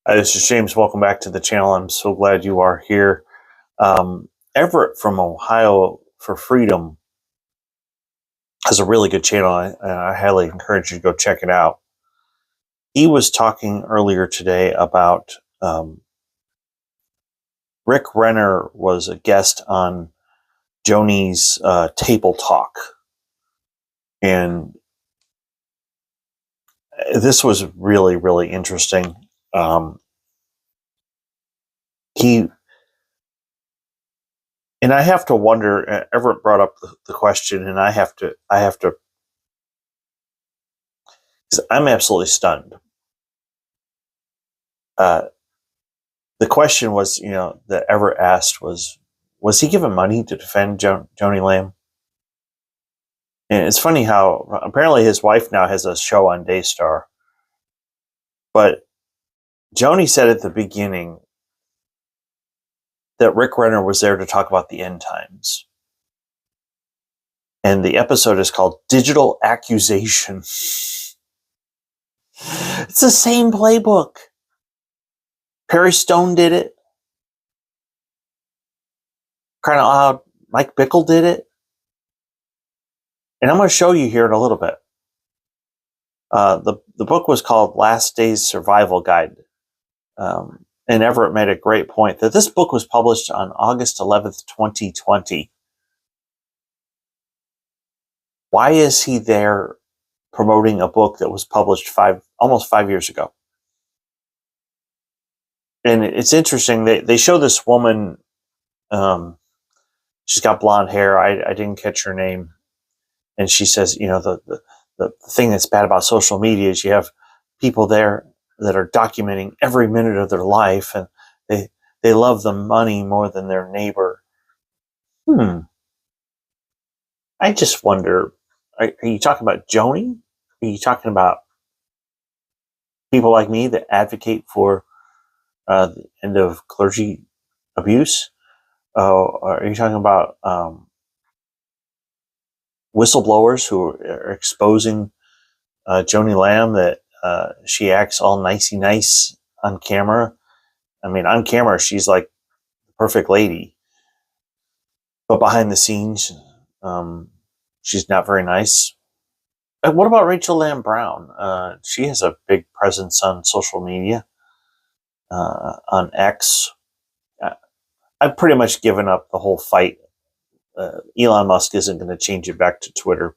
Hi, this is James. Welcome back to the channel. I'm so glad you are here. Everett from Ohio for Freedom has a really good channel. I highly encourage you to go check it out. He was talking earlier today about Rick Renner was a guest on Joni's Table Talk. And this was really, really interesting. And I have to wonder, Everett brought up the question, and I have to, because I'm absolutely stunned. The question was, that Everett asked was he given money to defend Joni Lamb? And it's funny how apparently his wife now has a show on Daystar. But Joni said at the beginning that Rick Renner was there to talk about the end times. And the episode is called Digital Accusation. It's the same playbook. Perry Stone did it. Kind of loud. Mike Bickle did it. And I'm going to show you here in a little bit. The book was called Last Days Survival Guide. And Everett made a great point that this book was published on August 11th, 2020. Why is he there promoting a book that was published almost 5 years ago? And it's interesting. They show this woman. She's got blonde hair. I didn't catch her name. And she says, the thing that's bad about social media is you have people there that are documenting every minute of their life, and they love the money more than their neighbor. I just wonder, are you talking about Joni? Are you talking about people like me that advocate for the end of clergy abuse? Are you talking about whistleblowers who are exposing Joni Lamb, that she acts all nicey nice on camera? I mean, on camera, she's like the perfect lady. But behind the scenes, she's not very nice. What about Rachel Lamb Brown? She has a big presence on social media, on X. I've pretty much given up the whole fight. Elon Musk isn't going to change it back to Twitter.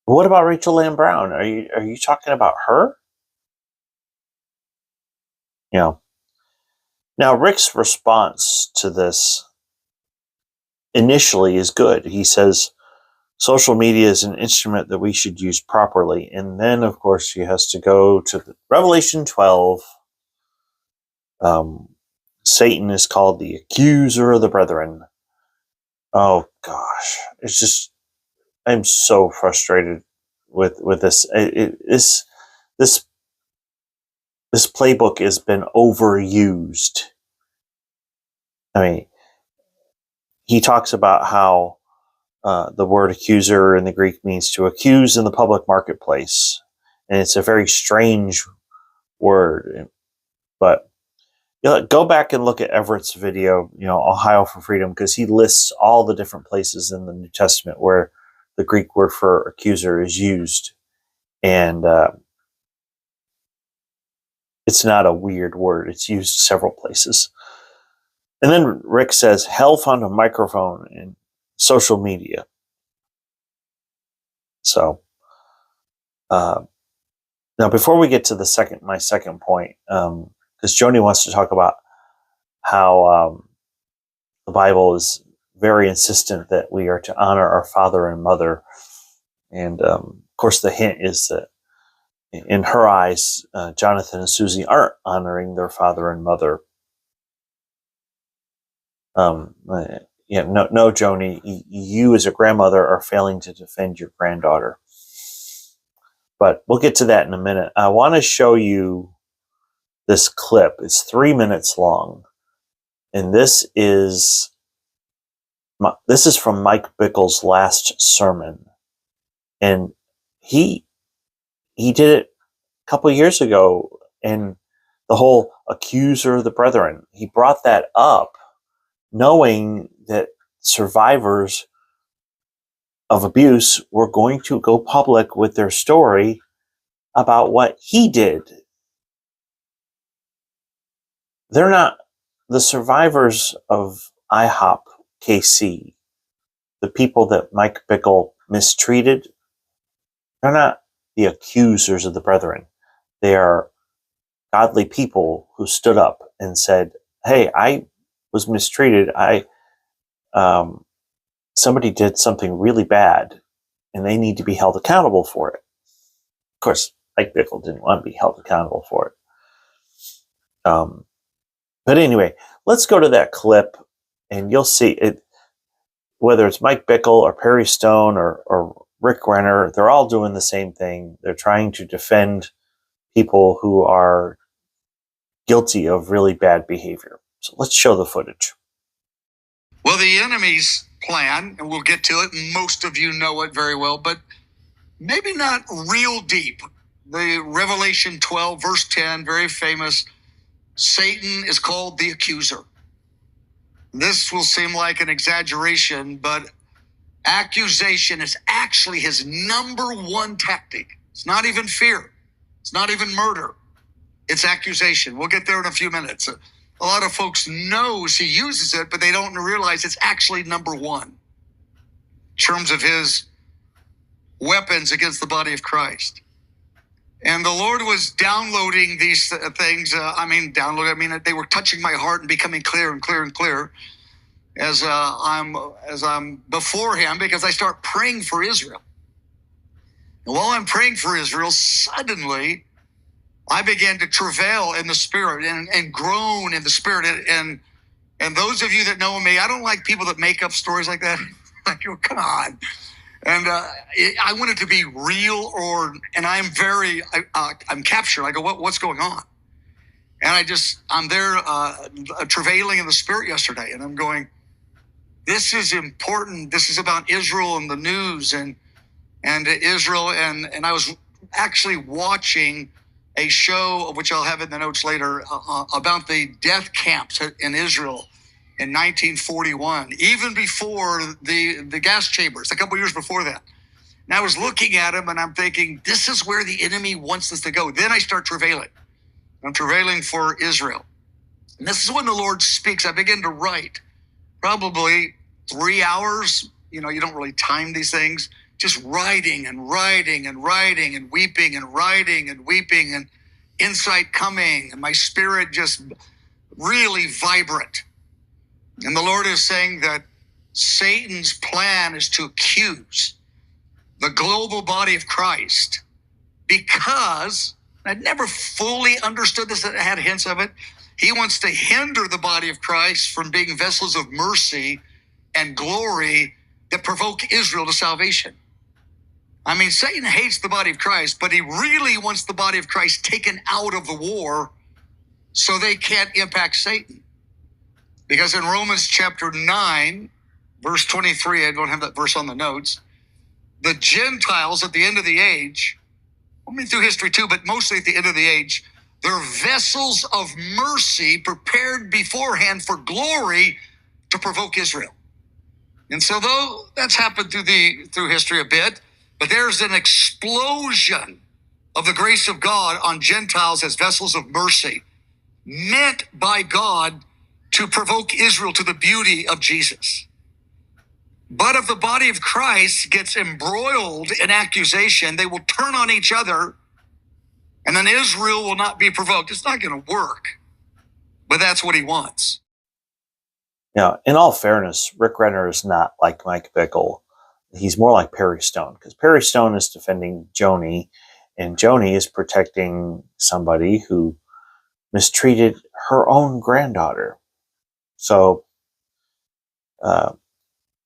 What about Rachel Lamb Brown? Are you talking about her? Now Rick's response to this initially is good. He says social media is an instrument that we should use properly. And then, of course, he has to go to Revelation 12. Satan is called the accuser of the brethren. Oh, gosh. It's just, I'm so frustrated with this. This playbook has been overused. I mean, he talks about how the word accuser in the Greek means to accuse in the public marketplace. And it's a very strange word. But go back and look at Everett's video, Ohio for Freedom, because he lists all the different places in the New Testament where the Greek word for accuser is used. And it's not a weird word. It's used several places. And then Rick says, hell found a microphone in social media. So, now before we get to my second point, because Joni wants to talk about how the Bible is very insistent that we are to honor our father and mother. And of course, the hint is that in her eyes, Jonathan and Susie aren't honoring their father and mother. No, Joni, you as a grandmother are failing to defend your granddaughter. But we'll get to that in a minute. I want to show you this clip. It's 3 minutes long. And this is from Mike Bickle's last sermon. And he did it couple years ago in the whole accuser of the brethren. He brought that up knowing that survivors of abuse were going to go public with their story about what he did. They're not the survivors of IHOP KC, the people that Mike Bickle mistreated. They're not the accusers of the brethren. They are godly people who stood up and said, hey, I was mistreated. Somebody did something really bad and they need to be held accountable for it. Of course, Mike Bickle didn't want to be held accountable for it. But anyway, let's go to that clip and you'll see it. Whether it's Mike Bickle or Perry Stone or Rick Renner, they're all doing the same thing. They're trying to defend people who are guilty of really bad behavior. So let's show the footage. Well, the enemy's plan, and we'll get to it, and most of you know it very well, but maybe not real deep. The Revelation 12, verse 10, very famous. Satan is called the accuser. This will seem like an exaggeration, but accusation is actually his number one tactic. It's not even fear. It's not even murder. It's accusation. We'll get there in a few minutes. A lot of folks knows he uses it, but they don't realize it's actually number one in terms of his weapons against the body of Christ. And the Lord was downloading these things. They were touching my heart and becoming clearer and clearer and clearer as I'm before Him, because I start praying for Israel. And while I'm praying for Israel, suddenly I began to travail in the Spirit and groan in the Spirit. And those of you that know me, I don't like people that make up stories like that. Like, oh, come on. And I want it to be real, and I'm captured. I go, what's going on? And I'm there travailing in the Spirit yesterday, and I'm going, this is important. This is about Israel and the news and Israel. And I was actually watching a show, which I'll have in the notes later, about the death camps in Israel in 1941, even before the gas chambers, a couple years before that. And I was looking at them and I'm thinking, this is where the enemy wants us to go. Then I start travailing. I'm travailing for Israel. And this is when the Lord speaks. I begin to write probably 3 hours. You don't really time these things. Just writing and writing and writing and weeping and writing and weeping and insight coming and my spirit just really vibrant. And the Lord is saying that Satan's plan is to accuse the global body of Christ, because I'd never fully understood this. I had hints of it. He wants to hinder the body of Christ from being vessels of mercy and glory that provoke Israel to salvation. I mean, Satan hates the body of Christ, but he really wants the body of Christ taken out of the war so they can't impact Satan. Because in Romans chapter 9, verse 23, I don't have that verse on the notes, the Gentiles at the end of the age, through history too, but mostly at the end of the age, they're vessels of mercy prepared beforehand for glory to provoke Israel. And so though that's happened through history a bit, but there's an explosion of the grace of God on Gentiles as vessels of mercy, meant by God to provoke Israel to the beauty of Jesus. But if the body of Christ gets embroiled in accusation, they will turn on each other, and then Israel will not be provoked. It's not going to work, but that's what he wants. In all fairness, Rick Renner is not like Mike Bickle. He's more like Perry Stone, because Perry Stone is defending Joni, and Joni is protecting somebody who mistreated her own granddaughter. So,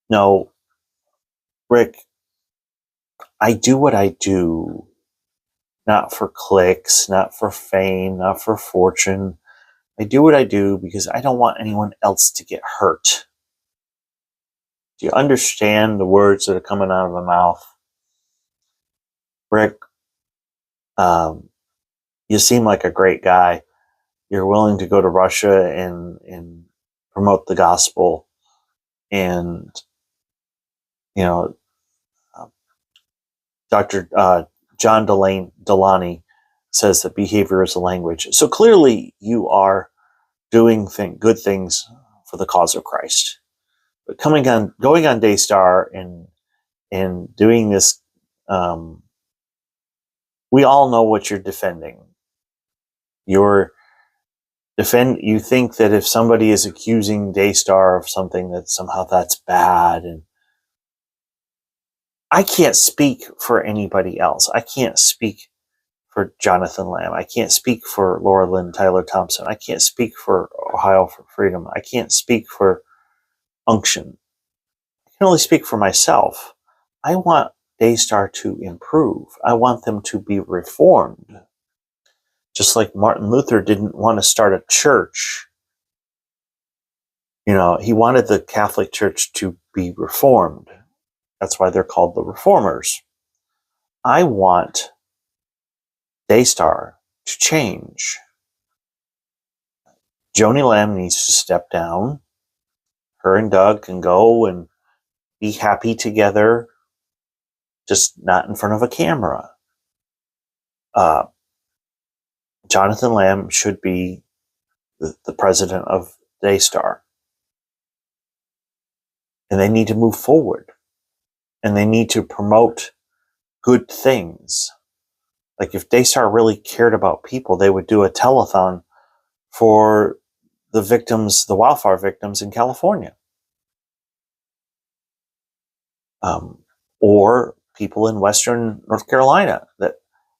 no, Rick, I do what I do, not for clicks, not for fame, not for fortune. I do what I do because I don't want anyone else to get hurt. Do you understand the words that are coming out of my mouth? Rick, you seem like a great guy. You're willing to go to Russia and promote the gospel. And, you know, Dr. John Delaney says that behavior is a language. So clearly you are doing good things for the cause of Christ. But going on Daystar and doing this, we all know what you're defending. You think that if somebody is accusing Daystar of something, that somehow that's bad. And I can't speak for anybody else. I can't speak for Jonathan Lamb. I can't speak for Laura Lynn Tyler Thompson. I can't speak for Ohio for Freedom. I can't speak for Unction. I can only speak for myself. I want Daystar to improve. I want them to be reformed. Just like Martin Luther didn't want to start a church. He wanted the Catholic Church to be reformed. That's why they're called the Reformers. I want Daystar to change. Joni Lamb needs to step down. Her and Doug can go and be happy together, just not in front of a camera. Jonathan Lamb should be the president of Daystar. And they need to move forward. And they need to promote good things. Like if Daystar really cared about people, they would do a telethon for the wildfire victims in California. Or people in Western North Carolina. That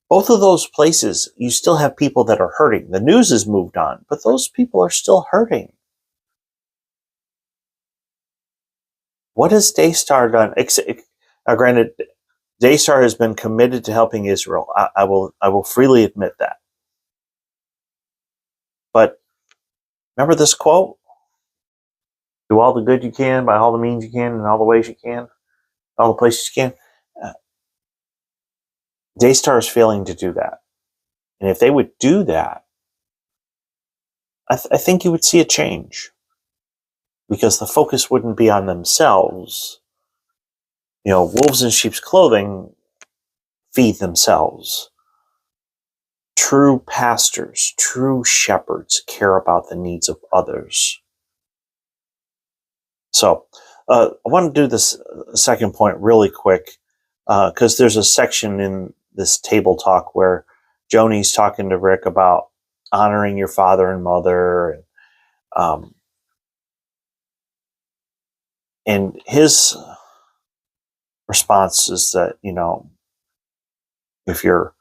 both of those places, you still have people that are hurting. The news has moved on, but those people are still hurting. What has Daystar done? Granted, Daystar has been committed to helping Israel. I will freely admit that. But remember this quote? Do all the good you can by all the means you can in all the ways you can, all the places you can. Daystar is failing to do that. And if they would do that, I think you would see a change. Because the focus wouldn't be on themselves. Wolves in sheep's clothing feed themselves. True pastors, true shepherds care about the needs of others. So, I want to do this second point really quick, because there's a section in this table talk where Joni's talking to Rick about honoring your father and mother, and his response is that, if you're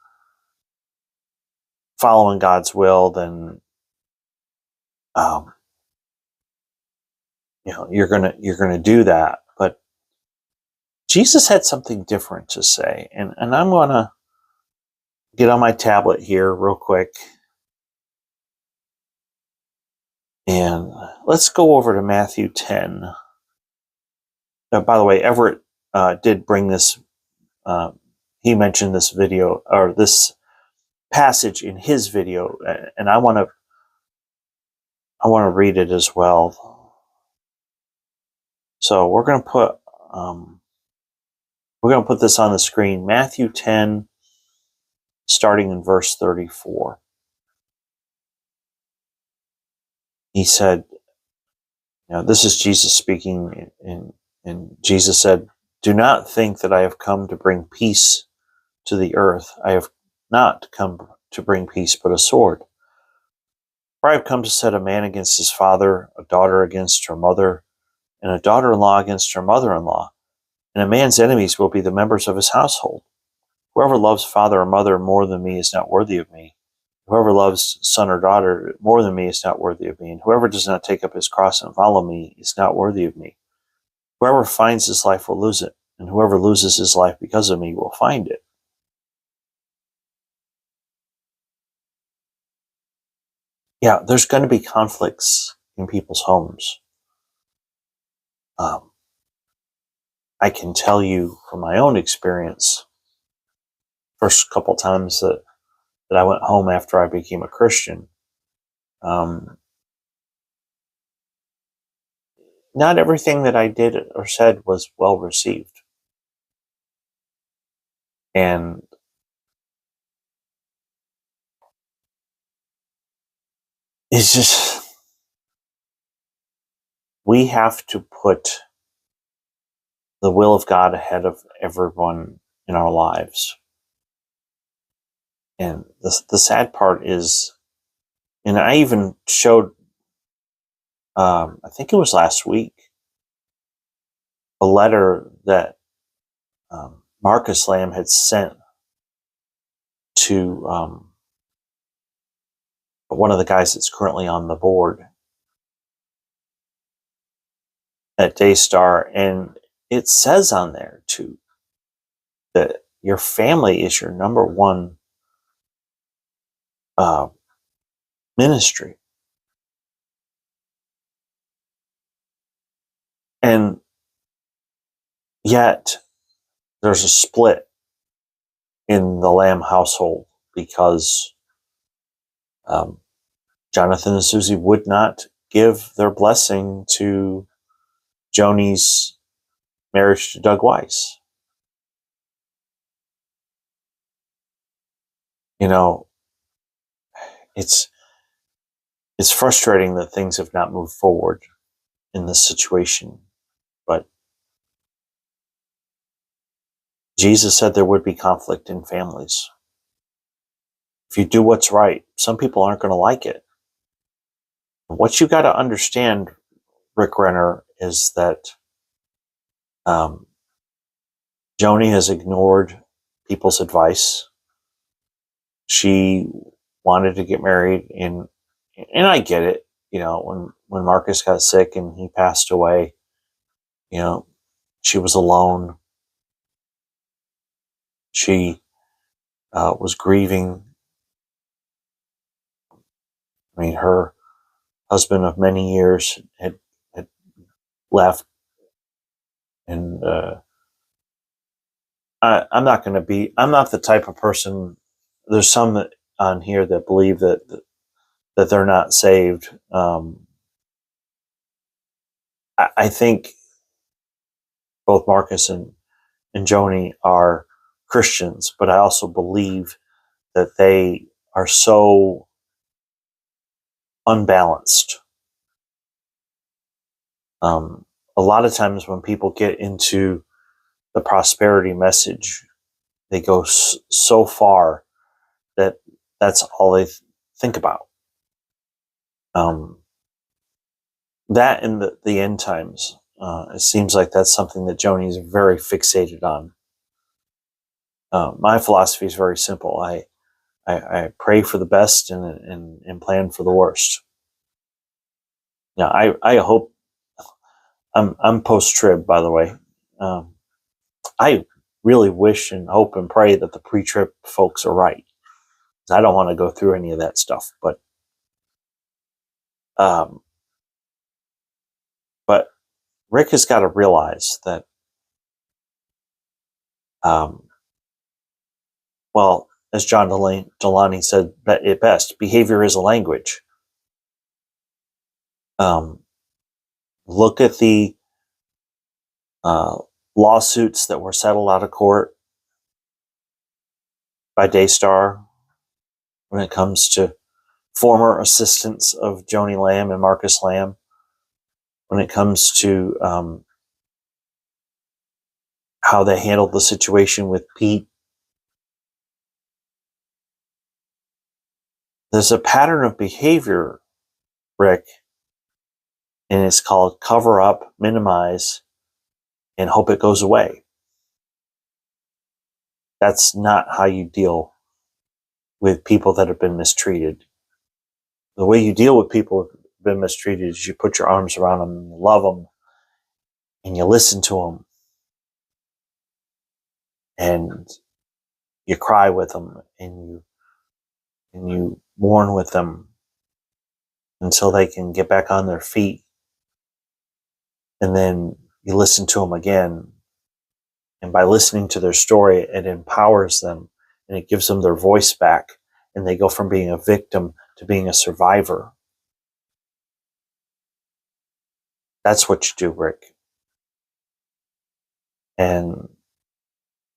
following God's will, then you're gonna do that. But Jesus had something different to say, and I'm gonna get on my tablet here real quick, and let's go over to Matthew 10. By the way, Everett did bring this. He mentioned this video or this passage in his video, and I want to read it as well. So we're going to put this on the screen. Matthew 10, starting in verse 34. He said, this is Jesus speaking, and Jesus said, "Do not think that I have come to bring peace to the earth. I have not come to bring peace, but a sword. For I have come to set a man against his father, a daughter against her mother, and a daughter-in-law against her mother-in-law. And a man's enemies will be the members of his household. Whoever loves father or mother more than me is not worthy of me. Whoever loves son or daughter more than me is not worthy of me. And whoever does not take up his cross and follow me is not worthy of me. Whoever finds his life will lose it, and whoever loses his life because of me will find it." Yeah, there's going to be conflicts in people's homes. I can tell you from my own experience, first couple times that that I went home after I became a Christian, not everything that I did or said was well received. And it's just, we have to put the will of God ahead of everyone in our lives. And the sad part is, and I even showed, I think it was last week, a letter that Marcus Lamb had sent to one of the guys that's currently on the board at Daystar, and it says on there too that your family is your number one ministry. And yet there's a split in the Lamb household because Jonathan and Susie would not give their blessing to Joni's marriage to Doug Weiss. You know, it's frustrating that things have not moved forward in this situation, but Jesus said there would be conflict in families. If you do what's right, some people aren't going to like it. What you got to understand, Rick Renner, is that Joni has ignored people's advice. She wanted to get married, and I get it. You know, when Marcus got sick and he passed away, you know, she was alone. She was grieving. I mean, her husband of many years had left, and I'm not the type of person. There's some on here that believe that they're not saved. I think both Marcus and Joni are Christians, but I also believe that they are so unbalanced. A lot of times when people get into the prosperity message, they go so far that that's all they think about. That in the end times, it seems like that's something that Joni is very fixated on. My philosophy is very simple. I pray for the best and plan for the worst. Now, I hope I'm post-trib, by the way. I really wish and hope and pray that the pre-trib folks are right. I don't want to go through any of that stuff, but Rick has got to realize that, well, as John Delaney said it best, behavior is a language. Look at the lawsuits that were settled out of court by Daystar when it comes to former assistants of Joni Lamb and Marcus Lamb, when it comes to how they handled the situation with Pete. There's a pattern of behavior, Rick, and it's called cover up, minimize, and hope it goes away. That's not how you deal with people that have been mistreated. The way you deal with people who have been mistreated is you put your arms around them and you love them and you listen to them and you cry with them and you mourn with them until they can get back on their feet. And then you listen to them again. And by listening to their story, it empowers them and it gives them their voice back. and they go from being a victim to being a survivor. That's what you do, Rick. And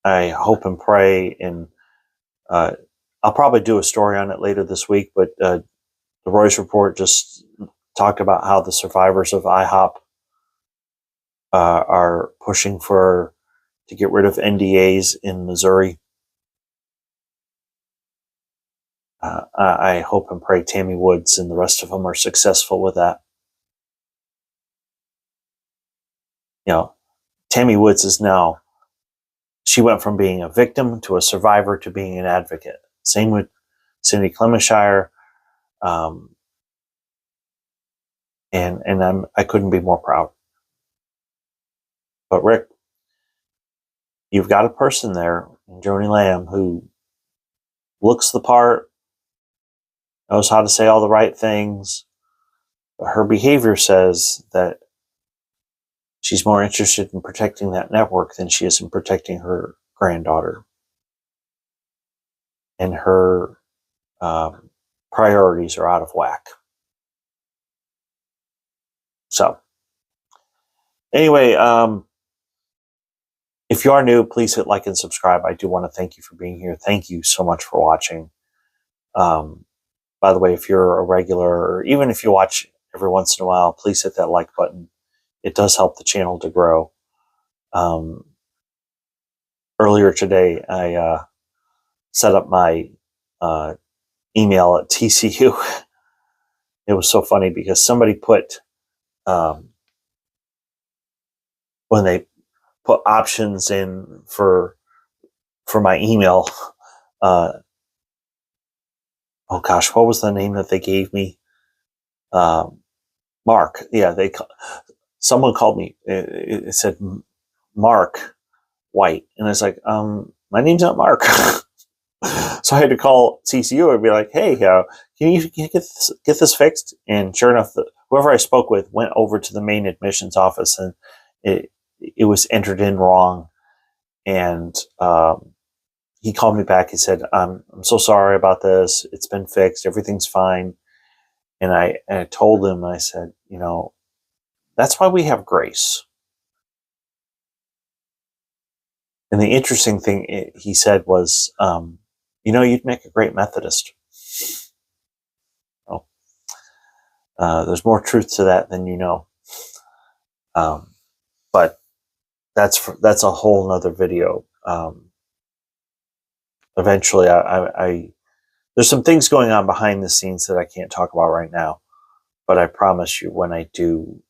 I hope and pray, and I'll probably do a story on it later this week, but the Royce Report just talked about how the survivors of IHOP are pushing to get rid of NDAs in Missouri. I hope and pray Tammy Woods and the rest of them are successful with that. Tammy Woods is now, she went from being a victim to a survivor to being an advocate. Same with Cindy Clemenshire. And I couldn't be more proud. But Rick, you've got a person there, Joni Lamb, who looks the part, knows how to say all the right things, but her behavior says that she's more interested in protecting that network than she is in protecting her granddaughter. And her priorities are out of whack. So, anyway, if you are new, please hit like and subscribe. I do want to thank you for being here. Thank you so much for watching. By the way, if you're a regular, or even if you watch every once in a while, please hit that like button. It does help the channel to grow. Earlier today, I set up my email at TCU. It was so funny because somebody put, when they put options in for my email, oh gosh, what was the name that they gave me? Mark. Yeah, someone called me. It said Mark White, and it's like, my name's not Mark. So I had to call TCU and be like, hey, can you get this fixed? And sure enough, whoever I spoke with went over to the main admissions office, and it was entered in wrong. And he called me back. He said, I'm so sorry about this. It's been fixed. Everything's fine. And I told him, I said, that's why we have grace. And the interesting thing he said was, you'd make a great Methodist. Oh, there's more truth to that than you know. But that's a whole nother video. Eventually, there's some things going on behind the scenes that I can't talk about right now. But I promise you, when I do,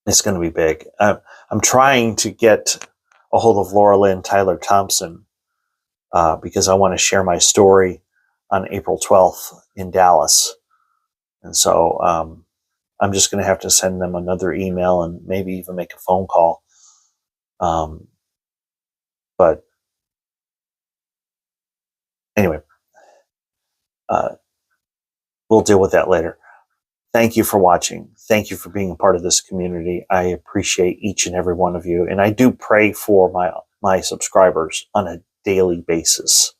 it's going to be big. I'm trying to get a hold of Laura Lynn Tyler Thompson because I want to share my story on April 12th in Dallas. And so I'm just going to have to send them another email and maybe even make a phone call. But anyway, we'll deal with that later. Thank you for watching. Thank you for being a part of this community. I appreciate each and every one of you. And I do pray for my subscribers on a daily basis.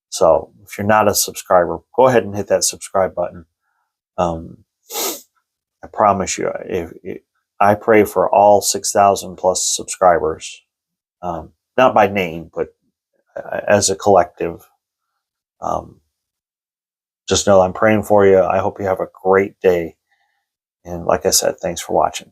So if you're not a subscriber, go ahead and hit that subscribe button. I promise you, I pray for all 6,000 plus subscribers, not by name, but as a collective. Just know I'm praying for you. I hope you have a great day. And like I said, thanks for watching.